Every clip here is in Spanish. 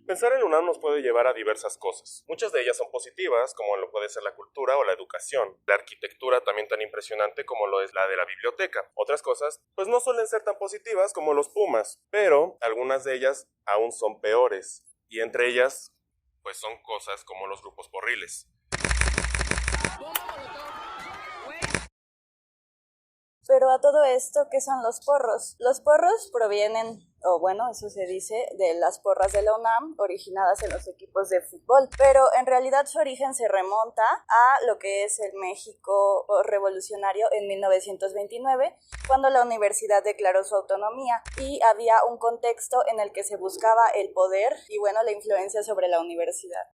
Pensar en la UNAM nos puede llevar a diversas cosas. Muchas de ellas son positivas, como lo puede ser la cultura o la educación. La arquitectura también tan impresionante como lo es la de la biblioteca. Otras cosas, pues no suelen ser tan positivas como los Pumas, pero algunas de ellas aún son peores. Y entre ellas, pues son cosas como los grupos porriles. Pero a todo esto, ¿qué son los porros? Los porros provienen, o bueno, eso se dice, de las porras de la UNAM, originadas en los equipos de fútbol. Pero en realidad su origen se remonta a lo que es el México revolucionario en 1929, cuando la universidad declaró su autonomía y había un contexto en el que se buscaba el poder y bueno, la influencia sobre la universidad.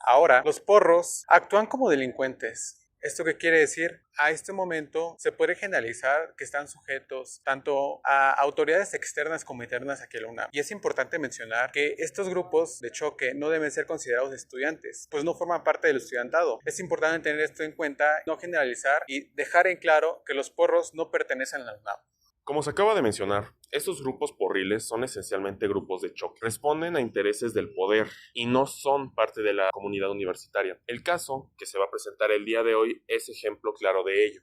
Ahora, los porros actúan como delincuentes. ¿Esto qué quiere decir? A este momento se puede generalizar que están sujetos tanto a autoridades externas como internas aquí en la UNAM. Y es importante mencionar que estos grupos de choque no deben ser considerados estudiantes, pues no forman parte del estudiantado. Es importante tener esto en cuenta, no generalizar y dejar en claro que los porros no pertenecen a la UNAM. Como se acaba de mencionar, estos grupos porriles son esencialmente grupos de choque. Responden a intereses del poder y no son parte de la comunidad universitaria. El caso que se va a presentar el día de hoy es ejemplo claro de ello.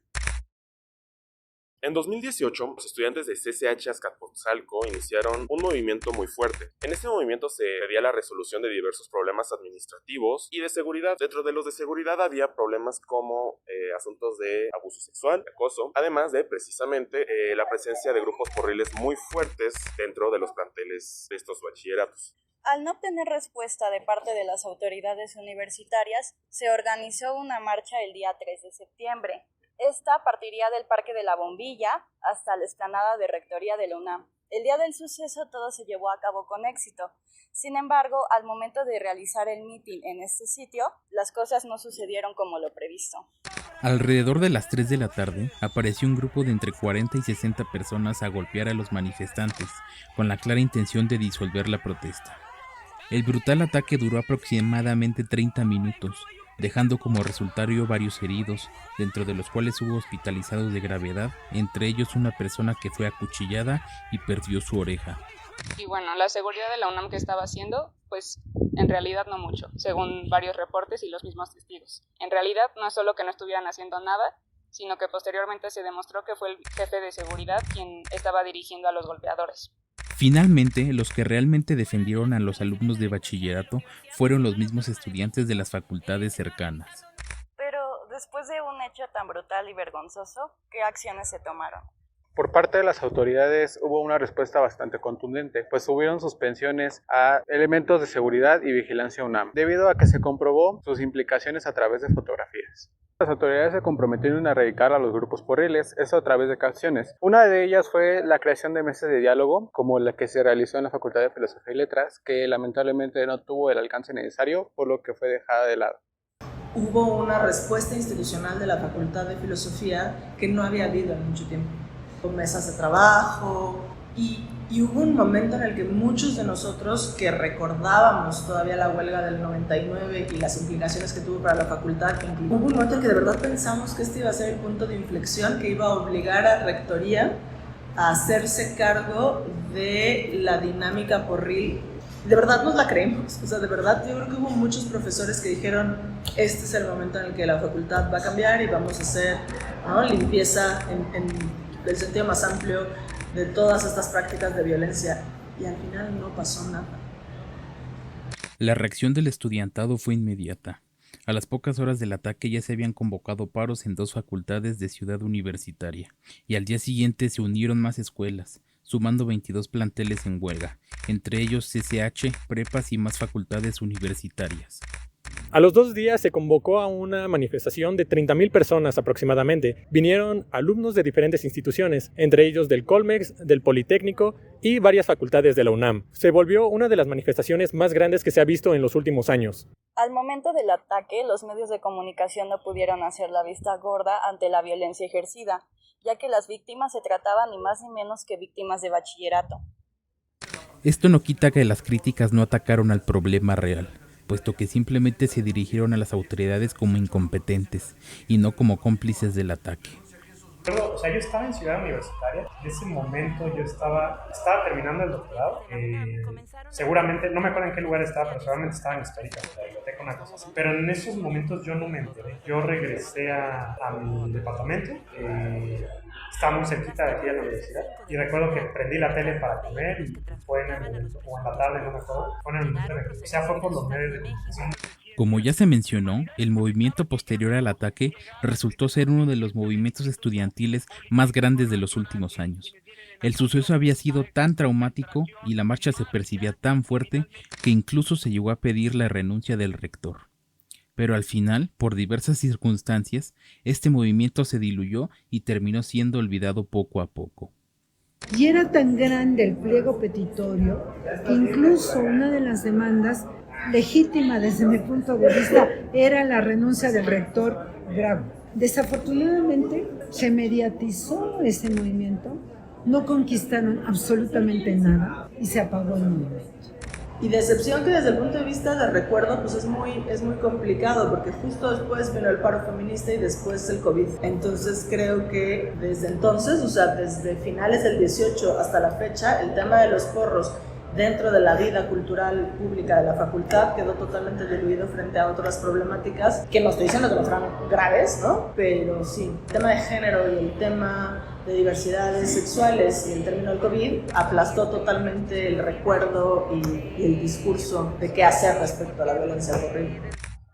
En 2018, los estudiantes de CCH Azcapotzalco iniciaron un movimiento muy fuerte. En este movimiento se pedía la resolución de diversos problemas administrativos y de seguridad. Dentro de los de seguridad había problemas como asuntos de abuso sexual, de acoso, además de precisamente la presencia de grupos porriles muy fuertes dentro de los planteles de estos bachilleratos. Al no obtener respuesta de parte de las autoridades universitarias, se organizó una marcha el día 3 de septiembre. Esta partiría del Parque de la Bombilla hasta la explanada de Rectoría de la UNAM. El día del suceso todo se llevó a cabo con éxito. Sin embargo, al momento de realizar el mitin en este sitio, las cosas no sucedieron como lo previsto. Alrededor de las 3 de la tarde, apareció un grupo de entre 40 y 60 personas a golpear a los manifestantes, con la clara intención de disolver la protesta. El brutal ataque duró aproximadamente 30 minutos, dejando como resultado varios heridos, dentro de los cuales hubo hospitalizados de gravedad, entre ellos una persona que fue acuchillada y perdió su oreja. Y bueno, la seguridad de la UNAM que estaba haciendo, pues en realidad no mucho, según varios reportes y los mismos testigos. En realidad no es solo que no estuvieran haciendo nada, sino que posteriormente se demostró que fue el jefe de seguridad quien estaba dirigiendo a los golpeadores. Finalmente, los que realmente defendieron a los alumnos de bachillerato fueron los mismos estudiantes de las facultades cercanas. Pero después de un hecho tan brutal y vergonzoso, ¿qué acciones se tomaron? Por parte de las autoridades hubo una respuesta bastante contundente, pues hubieron suspensiones a elementos de seguridad y vigilancia UNAM, debido a que se comprobó sus implicaciones a través de fotografías. Las autoridades se comprometieron a erradicar a los grupos porriles, eso a través de acciones. Una de ellas fue la creación de mesas de diálogo, como la que se realizó en la Facultad de Filosofía y Letras, que lamentablemente no tuvo el alcance necesario, por lo que fue dejada de lado. Hubo una respuesta institucional de la Facultad de Filosofía que no había habido en mucho tiempo, con mesas de trabajo, y hubo un momento en el que muchos de nosotros que recordábamos todavía la huelga del 99 y las implicaciones que tuvo para la facultad, hubo un momento en que de verdad pensamos que este iba a ser el punto de inflexión que iba a obligar a Rectoría a hacerse cargo de la dinámica porril. De verdad nos la creemos, o sea, de verdad yo creo que hubo muchos profesores que dijeron este es el momento en el que la facultad va a cambiar y vamos a hacer, ¿no?, limpieza en el sentido más amplio de todas estas prácticas de violencia, y al final no pasó nada. La reacción del estudiantado fue inmediata. A las pocas horas del ataque ya se habían convocado paros en 2 facultades de Ciudad Universitaria, y al día siguiente se unieron más escuelas, sumando 22 planteles en huelga, entre ellos CCH, prepas y más facultades universitarias. A los 2 días se convocó a una manifestación de 30,000 personas aproximadamente. Vinieron alumnos de diferentes instituciones, entre ellos del Colmex, del Politécnico y varias facultades de la UNAM. Se volvió una de las manifestaciones más grandes que se ha visto en los últimos años. Al momento del ataque, los medios de comunicación no pudieron hacer la vista gorda ante la violencia ejercida, ya que las víctimas se trataban ni más ni menos que víctimas de bachillerato. Esto no quita que las críticas no atacaron al problema real, puesto que simplemente se dirigieron a las autoridades como incompetentes y no como cómplices del ataque. O sea, yo estaba en Ciudad Universitaria, en ese momento yo estaba terminando el doctorado, seguramente, no me acuerdo en qué lugar estaba, pero seguramente estaba en Histórica, en la biblioteca, una cosa así. Pero en esos momentos yo no me enteré. Yo regresé a mi departamento, estaba muy cerquita de aquí a la universidad, y recuerdo que prendí la tele para comer y fue en el momento, o en la tarde, no me acuerdo, fue en el momento o sea, fue por los medios de comunicación. Como ya se mencionó, el movimiento posterior al ataque resultó ser uno de los movimientos estudiantiles más grandes de los últimos años. El suceso había sido tan traumático y la marcha se percibía tan fuerte que incluso se llegó a pedir la renuncia del rector. Pero al final, por diversas circunstancias, este movimiento se diluyó y terminó siendo olvidado poco a poco. Y era tan grande el pliego petitorio que incluso una de las demandas legítima desde mi punto de vista era la renuncia del rector Bravo. Desafortunadamente se mediatizó ese movimiento, no conquistaron absolutamente nada y se apagó el movimiento. Y decepción que desde el punto de vista de recuerdo pues es muy complicado, porque justo después vino el paro feminista y después el COVID. Entonces creo que desde entonces, o sea, desde finales del 18 hasta la fecha, el tema de los porros dentro de la vida cultural pública de la facultad quedó totalmente diluido frente a otras problemáticas que no estoy diciendo que no fueran graves, ¿no? Pero sí, el tema de género y el tema de diversidades sexuales y el término del COVID aplastó totalmente el recuerdo y el discurso de qué hacer respecto a la violencia horrible.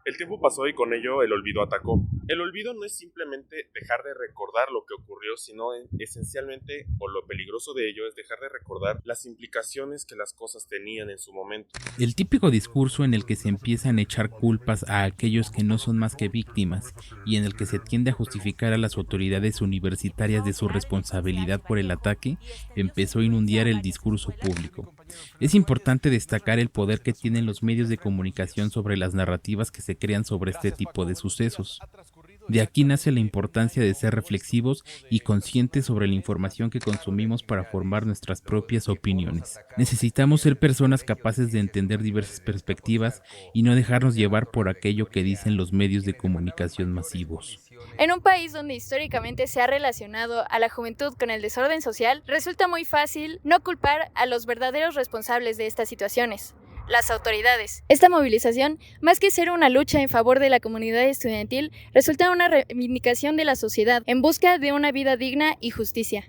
El tiempo pasó y con ello el olvido atacó. El olvido no es simplemente dejar de recordar lo que ocurrió, sino esencialmente, o lo peligroso de ello, es dejar de recordar las implicaciones que las cosas tenían en su momento. El típico discurso en el que se empiezan a echar culpas a aquellos que no son más que víctimas y en el que se tiende a justificar a las autoridades universitarias de su responsabilidad por el ataque, empezó a inundar el discurso público. Es importante destacar el poder que tienen los medios de comunicación sobre las narrativas que se crean sobre este tipo de sucesos. De aquí nace la importancia de ser reflexivos y conscientes sobre la información que consumimos para formar nuestras propias opiniones. Necesitamos ser personas capaces de entender diversas perspectivas y no dejarnos llevar por aquello que dicen los medios de comunicación masivos. En un país donde históricamente se ha relacionado a la juventud con el desorden social, resulta muy fácil no culpar a los verdaderos responsables de estas situaciones, las autoridades. Esta movilización, más que ser una lucha en favor de la comunidad estudiantil, resulta una reivindicación de la sociedad en busca de una vida digna y justicia.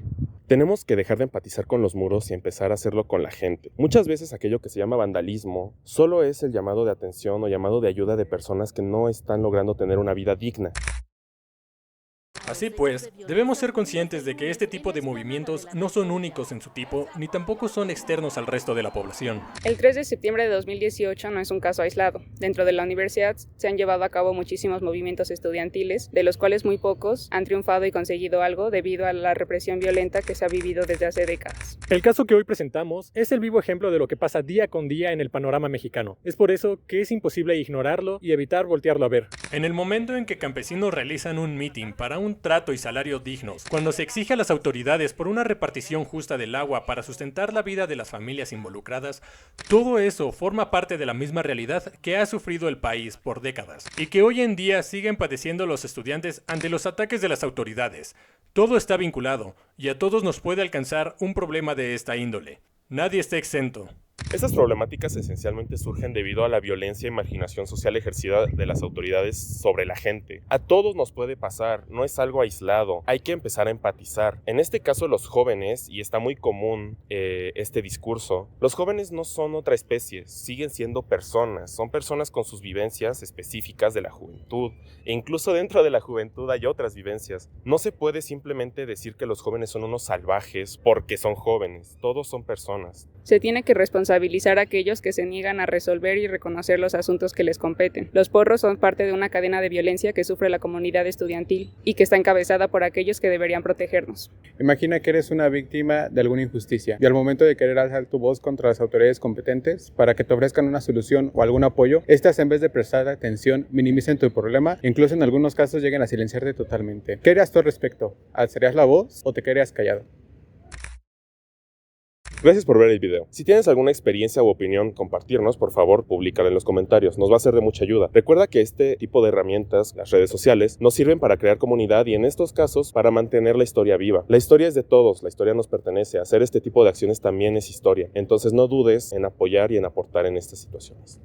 Tenemos que dejar de empatizar con los muros y empezar a hacerlo con la gente. Muchas veces aquello que se llama vandalismo solo es el llamado de atención o llamado de ayuda de personas que no están logrando tener una vida digna. Así pues, debemos ser conscientes de que este tipo de movimientos no son únicos en su tipo, ni tampoco son externos al resto de la población. El 3 de septiembre de 2018 no es un caso aislado. Dentro de la universidad se han llevado a cabo muchísimos movimientos estudiantiles, de los cuales muy pocos han triunfado y conseguido algo debido a la represión violenta que se ha vivido desde hace décadas. El caso que hoy presentamos es el vivo ejemplo de lo que pasa día con día en el panorama mexicano. Es por eso que es imposible ignorarlo y evitar voltearlo a ver. En el momento en que campesinos realizan un meeting para un trato y salario dignos, cuando se exige a las autoridades por una repartición justa del agua para sustentar la vida de las familias involucradas, todo eso forma parte de la misma realidad que ha sufrido el país por décadas y que hoy en día siguen padeciendo los estudiantes ante los ataques de las autoridades. Todo está vinculado y a todos nos puede alcanzar un problema de esta índole. Nadie está exento. Estas problemáticas esencialmente surgen debido a la violencia y marginación social ejercida de las autoridades sobre la gente. A todos nos puede pasar, no es algo aislado, hay que empezar a empatizar. En este caso los jóvenes, y está muy común este discurso, los jóvenes no son otra especie, siguen siendo personas, son personas con sus vivencias específicas de la juventud, e incluso dentro de la juventud hay otras vivencias. No se puede simplemente decir que los jóvenes son unos salvajes porque son jóvenes, todos son personas. Se tiene que responsabilizar a aquellos que se niegan a resolver y reconocer los asuntos que les competen. Los porros son parte de una cadena de violencia que sufre la comunidad estudiantil y que está encabezada por aquellos que deberían protegernos. Imagina que eres una víctima de alguna injusticia y al momento de querer alzar tu voz contra las autoridades competentes para que te ofrezcan una solución o algún apoyo, estas en vez de prestar atención minimicen tu problema, incluso en algunos casos lleguen a silenciarte totalmente. ¿Qué harías tú al respecto? ¿Alzarías la voz o te quedarías callado? Gracias por ver el video. Si tienes alguna experiencia u opinión compartirnos, por favor, públicala en los comentarios. Nos va a ser de mucha ayuda. Recuerda que este tipo de herramientas, las redes sociales, nos sirven para crear comunidad y en estos casos para mantener la historia viva. La historia es de todos, la historia nos pertenece. Hacer este tipo de acciones también es historia. Entonces no dudes en apoyar y en aportar en estas situaciones.